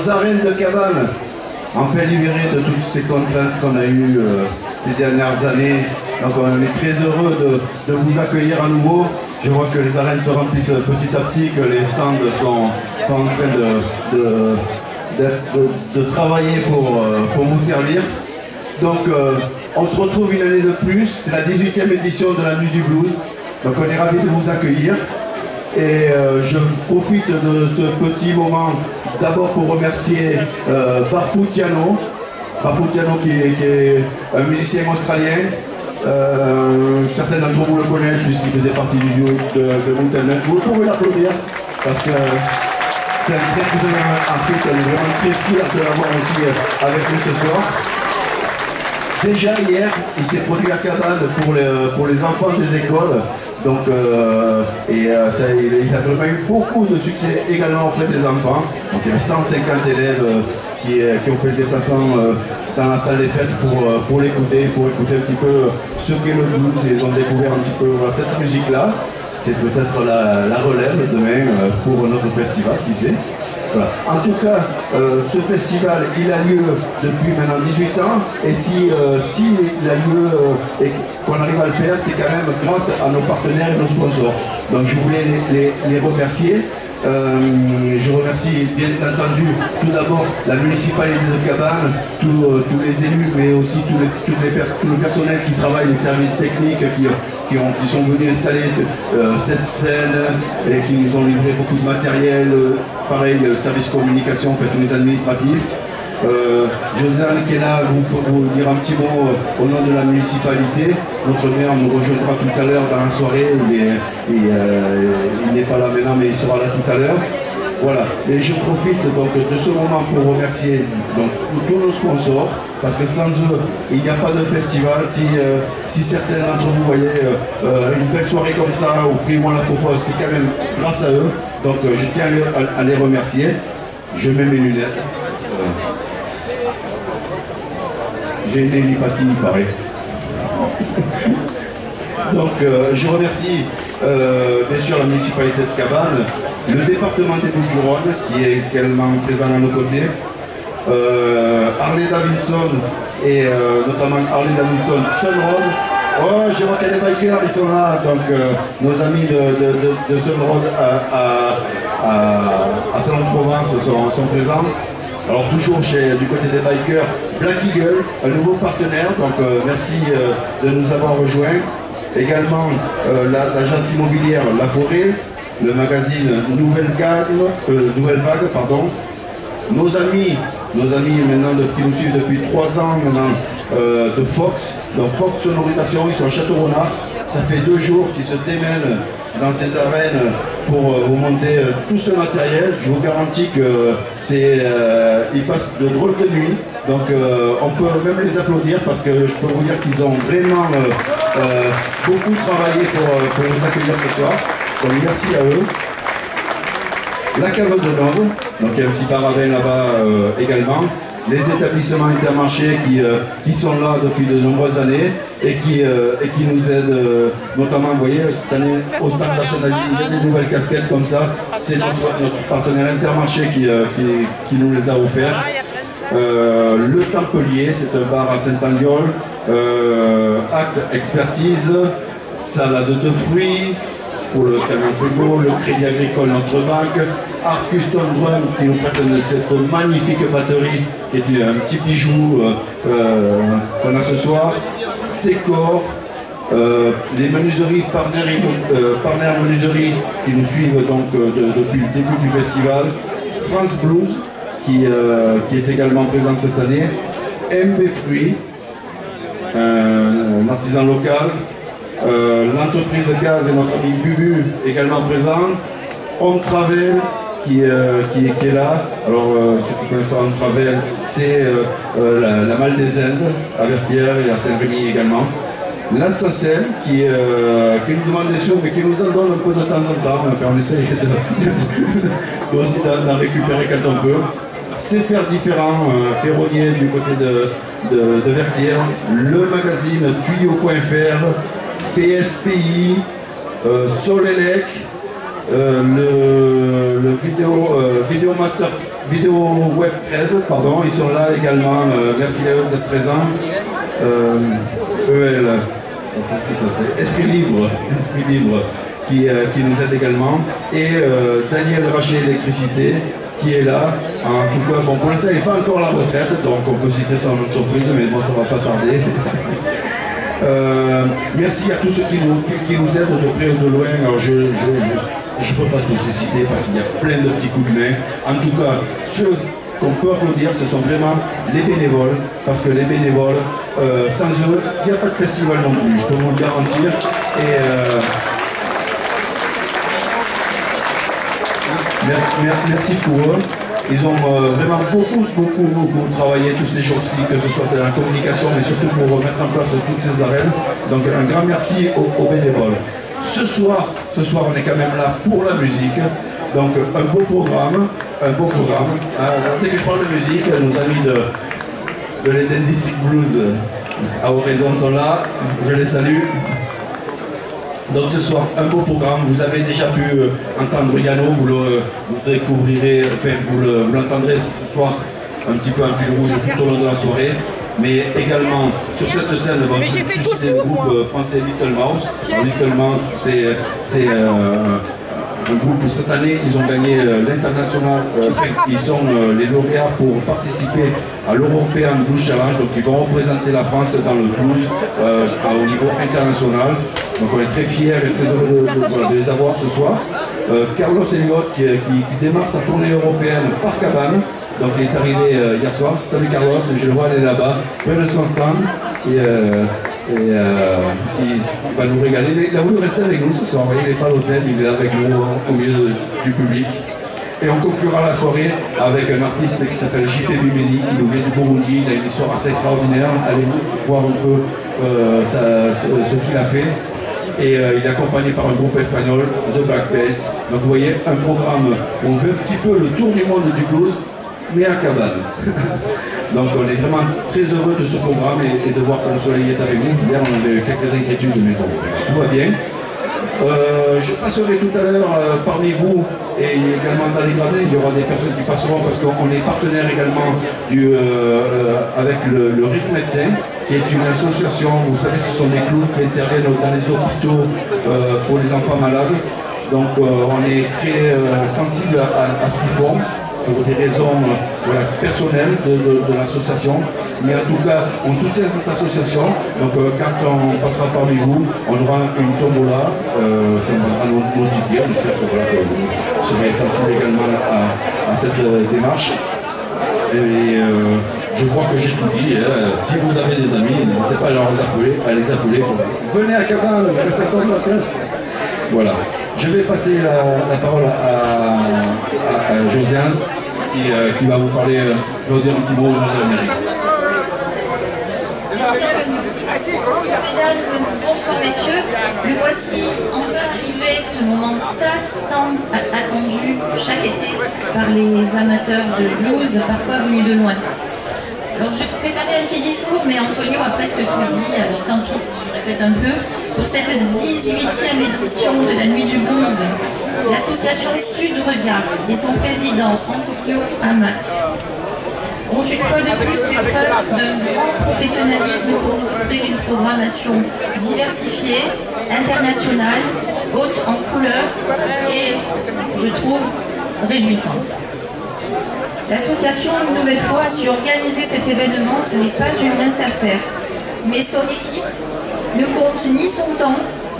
nos arènes de cabane, enfin libérées de toutes ces contraintes qu'on a eues ces dernières années. Donc on est très heureux de vous accueillir à nouveau. Je vois que les arènes se remplissent petit à petit, que les stands sont en train de travailler pour vous servir. Donc on se retrouve une année de plus, c'est la 18e édition de la Nuit du Blues. Donc on est ravis de vous accueillir. Et je profite de ce petit moment d'abord pour remercier Barfoutiano. Barfoutiano qui est un musicien australien. Certains d'entre vous le connaissent puisqu'il faisait partie du duo de Mountain. Vous pouvez l'applaudir parce que c'est un très bon artiste. On est vraiment très fiers de l'avoir aussi avec nous ce soir. Déjà hier, il s'est produit à Cabane pour les enfants des écoles. Donc, il a vraiment eu beaucoup de succès également auprès des enfants. Donc il y avait 150 élèves qui ont fait le déplacement dans la salle des fêtes pour l'écouter, pour écouter un petit peu ce qu'est le blues. Et ils ont découvert un petit peu cette musique-là. C'est peut-être la relève demain pour notre festival, qui sait. Voilà. En tout cas, ce festival, il a lieu depuis maintenant 18 ans, et si il a lieu et qu'on arrive à le faire, c'est quand même grâce à nos partenaires et nos sponsors. Donc je voulais les remercier. Je remercie bien entendu tout d'abord la municipalité de Cabane, tous les élus, mais aussi tout le personnel qui travaille, les services techniques qui sont venus installer cette scène et qui nous ont livré beaucoup de matériel, pareil le service communication, en fait tous les administratifs. Josiane qui est là pour vous dire un petit mot au nom de la municipalité. Notre maire nous rejoindra tout à l'heure dans la soirée. Il n'est pas là maintenant, mais il sera là tout à l'heure. Voilà. Et je profite donc de ce moment pour remercier donc, tous nos sponsors, parce que sans eux, il n'y a pas de festival. Si certains d'entre vous voyez une belle soirée comme ça, au prix où on la propose, c'est quand même grâce à eux. Donc je tiens à les remercier. Je mets mes lunettes. J'ai une télépathie, il paraît. Donc, je remercie bien sûr la municipalité de Cabane, le département des Bouches-du-Rhône, qui est également présent à nos côtés, Harley Davidson et notamment Harley Davidson Sunroad. Oh, je vois qu'il y a des bikers, ils sont là, donc nos amis de Sunroad à Salon-de-Provence sont présents. Alors toujours du côté des bikers, Black Eagle, un nouveau partenaire, donc merci de nous avoir rejoints. Également l'agence immobilière La Forêt, le magazine Nouvelle Vague, pardon. Nos amis maintenant qui nous suivent depuis 3 ans maintenant de Fox, donc Fox Sonorisation, ils sont à Château-Renard. Ça fait 2 jours qu'ils se démènent dans ces arènes pour vous monter tout ce matériel. Je vous garantis que ils passent de drôles de nuits. Donc on peut même les applaudir parce que je peux vous dire qu'ils ont vraiment beaucoup travaillé pour nous accueillir ce soir. Donc merci à eux. La cave de Nove, donc il y a un petit bar à vin là-bas également. Les établissements Intermarché qui sont là depuis de nombreuses années et qui nous aident, notamment, vous voyez, cette année au Stade National, il y a des nouvelles casquettes comme ça. C'est notre partenaire Intermarché qui nous les a offerts. Le Tempelier, c'est un bar à Saint-Andiol. Axe Expertise, salade de fruits pour le camion frigo, le Crédit Agricole, notre banque, Art Custom Drum qui nous prête cette magnifique batterie qui est un petit bijou qu'on a ce soir, Secor, les menuiseries Partenaires Menuiseries qui nous suivent donc depuis le début du festival, France Blues qui est également présent cette année, MB Fruits, un artisan local, l'entreprise Gaz et notre ami Bubu également présent, Home Travel qui est là. Alors ceux qui ne connaissent pas Home Travel, c'est la Malle des Indes à Vertières et à Saint-Rémy également. La SACEM qui nous demande des choses mais qui nous en donne un peu de temps en temps. Enfin, on essaye aussi d'en récupérer quand on peut. C'est faire différent, ferronnier du côté de Vertières, le magazine Tuyau.fr, PSPI, Solelec, le Vidéo Master Vidéo Web 13, pardon, ils sont là également. Merci à eux d'être présents. EL, c'est ce que ça c'est. Esprit Libre qui nous aide également. Et Daniel Raché Électricité qui est là. En tout cas, bon, pour l'instant, il n'est pas encore à la retraite, donc on peut citer son entreprise, mais bon, ça ne va pas tarder. Merci à tous ceux qui nous aident de près ou de loin. Alors je ne peux pas tous les citer parce qu'il y a plein de petits coups de main. En tout cas, ceux qu'on peut applaudir, ce sont vraiment les bénévoles, parce que les bénévoles, sans eux, il n'y a pas de festival non plus, je peux vous le garantir. Et merci pour eux. Ils ont vraiment beaucoup travaillé tous ces jours-ci, que ce soit de la communication, mais surtout pour mettre en place toutes ces arènes. Donc un grand merci aux bénévoles. Ce soir, on est quand même là pour la musique. Donc un beau programme. Dès que je parle de musique, nos amis de l'Eden District Blues à Horizon sont là. Je les salue. Donc ce soir, un beau programme. Vous avez déjà pu entendre Yano, vous le découvrirez, enfin vous l'entendrez ce soir un petit peu en fil rouge tout au long de la soirée. Mais également sur cette scène, c'est le groupe français Little Mouse. Little Mouse, c'est un groupe, cette année, ils ont gagné l'international, ils sont les lauréats pour participer à l'European Blues Challenge, donc ils vont représenter la France dans le blues au niveau international. Donc on est très fiers et très heureux de les avoir ce soir. Carlos Elliott qui démarre sa tournée européenne par Cabane, donc il est arrivé hier soir. Salut Carlos, je le vois aller là-bas, près de son stand. Il va nous régaler. Il a voulu rester avec nous ce soir. Il n'est pas à l'hôtel, il est avec nous au milieu du public. Et on conclura la soirée avec un artiste qui s'appelle JP Bimini, qui nous vient du Burundi. Il a une histoire assez extraordinaire. Allez voir un peu ce qu'il a fait. Et il est accompagné par un groupe espagnol, The Black Belts. Donc vous voyez, un programme où on fait un petit peu le tour du monde du blues, mais à Cabane. Donc on est vraiment très heureux de ce programme et de voir que le soleil est avec nous. Hier on avait quelques inquiétudes, mais bon, tout va bien. Je passerai tout à l'heure parmi vous et également dans les gradins, il y aura des personnes qui passeront parce qu'on est partenaire également avec le Rythme Médecin, qui est une association, vous savez, ce sont des clowns qui interviennent dans les hôpitaux pour les enfants malades. Donc on est très sensible à ce qu'ils font, pour des raisons personnelles de l'association. Mais en tout cas, on soutient cette association. Donc quand on passera parmi vous, on aura une tombola, on aura nos tickets. J'espère que vous serez sensibles également à cette démarche. Et je crois que j'ai tout dit. Si vous avez des amis, n'hésitez pas à les appeler. Venez à Cabane, restez dans la place. Voilà. Je vais passer la parole à Josiane qui va vous parler, je vais vous dire un petit mot au nom de l'Amérique. Bonsoir mesdames, bonsoir messieurs. Le voici enfin arrivé, ce moment tant attendu chaque été par les amateurs de blues, parfois venus de loin. Alors je vais préparer un petit discours, mais Antonio a presque tout dit, alors tant pis si je répète un peu. Pour cette 18e édition de la Nuit du Blues, l'association Sud Regard et son président Antonio Amat ont une fois de plus fait preuve d'un grand professionnalisme pour nous offrir une programmation diversifiée, internationale, haute en couleurs et, je trouve, réjouissante. L'association, une nouvelle fois, a su organiser cet événement. Ce n'est pas une mince affaire, mais son équipe ne compte ni son temps,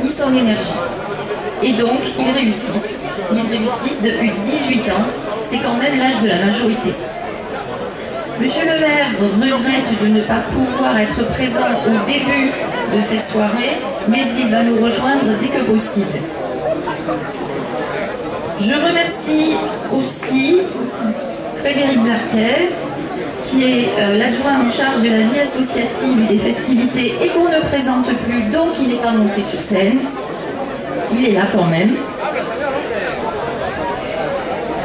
ni son énergie. Et donc, ils réussissent. Ils réussissent depuis 18 ans. C'est quand même l'âge de la majorité. Monsieur le maire regrette de ne pas pouvoir être présent au début de cette soirée, mais il va nous rejoindre dès que possible. Je remercie aussi Frédéric Marquez, qui est l'adjoint en charge de la vie associative et des festivités et qu'on ne présente plus, donc il n'est pas monté sur scène. Il est là quand même.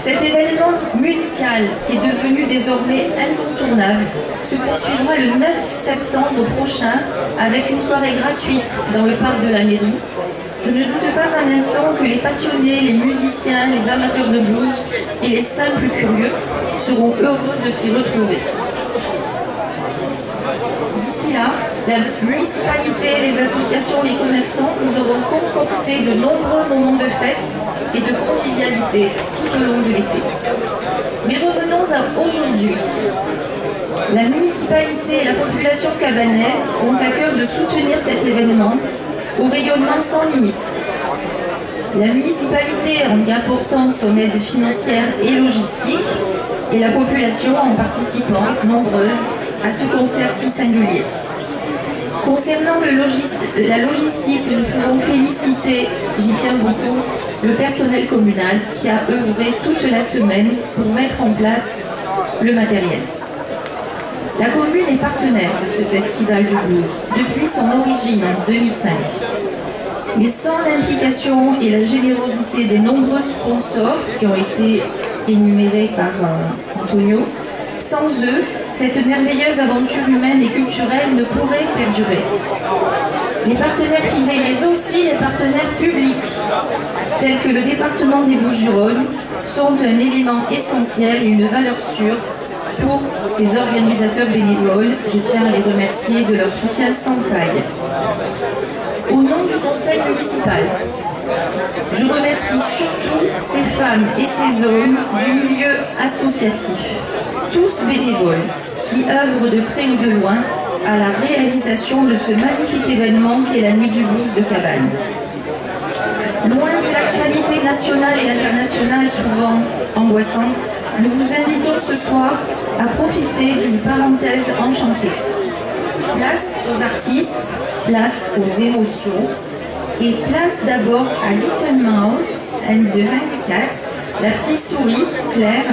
Cet événement musical, qui est devenu désormais incontournable, se poursuivra le 9 septembre prochain avec une soirée gratuite dans le parc de la mairie. Je ne doute pas un instant que les passionnés, les musiciens, les amateurs de blues et les simples curieux seront heureux de s'y retrouver. D'ici là, la municipalité, les associations, les commerçants, nous aurons concocté de nombreux moments de fête et de convivialité tout au long de l'été. Mais revenons à aujourd'hui. La municipalité et la population cabanaise ont à cœur de soutenir cet événement au rayonnement sans limite. La municipalité en y apportant son aide financière et logistique, et la population en participant, nombreuse, à ce concert si singulier. Concernant la logistique, nous pouvons féliciter, j'y tiens beaucoup, le personnel communal qui a œuvré toute la semaine pour mettre en place le matériel. La commune est partenaire de ce festival du blues depuis son origine en 2005. Mais sans l'implication et la générosité des nombreux sponsors qui ont été énumérés par Antonio, sans eux, cette merveilleuse aventure humaine et culturelle ne pourrait perdurer. Les partenaires privés, mais aussi les partenaires publics, tels que le département des Bouches-du-Rhône, sont un élément essentiel et une valeur sûre pour ces organisateurs bénévoles. Je tiens à les remercier de leur soutien sans faille. Au nom du conseil municipal, je remercie surtout ces femmes et ces hommes du milieu associatif, tous bénévoles, qui œuvrent de près ou de loin à la réalisation de ce magnifique événement qu'est la Nuit du Blues de Cabane. Loin de l'actualité nationale et internationale souvent angoissante, nous vous invitons ce soir à profiter d'une parenthèse enchantée. Place aux artistes, place aux émotions, et place d'abord à Little Mouse and the Hungry Cats, la petite souris claire,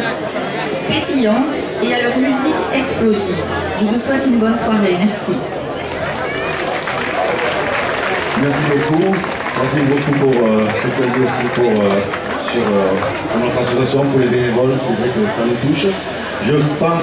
pétillante, et à leur musique explosive. Je vous souhaite une bonne soirée. Merci. Merci beaucoup. Merci beaucoup pour ce que tu as dit aussi sur notre association, pour les bénévoles. C'est vrai que ça nous touche. Je pense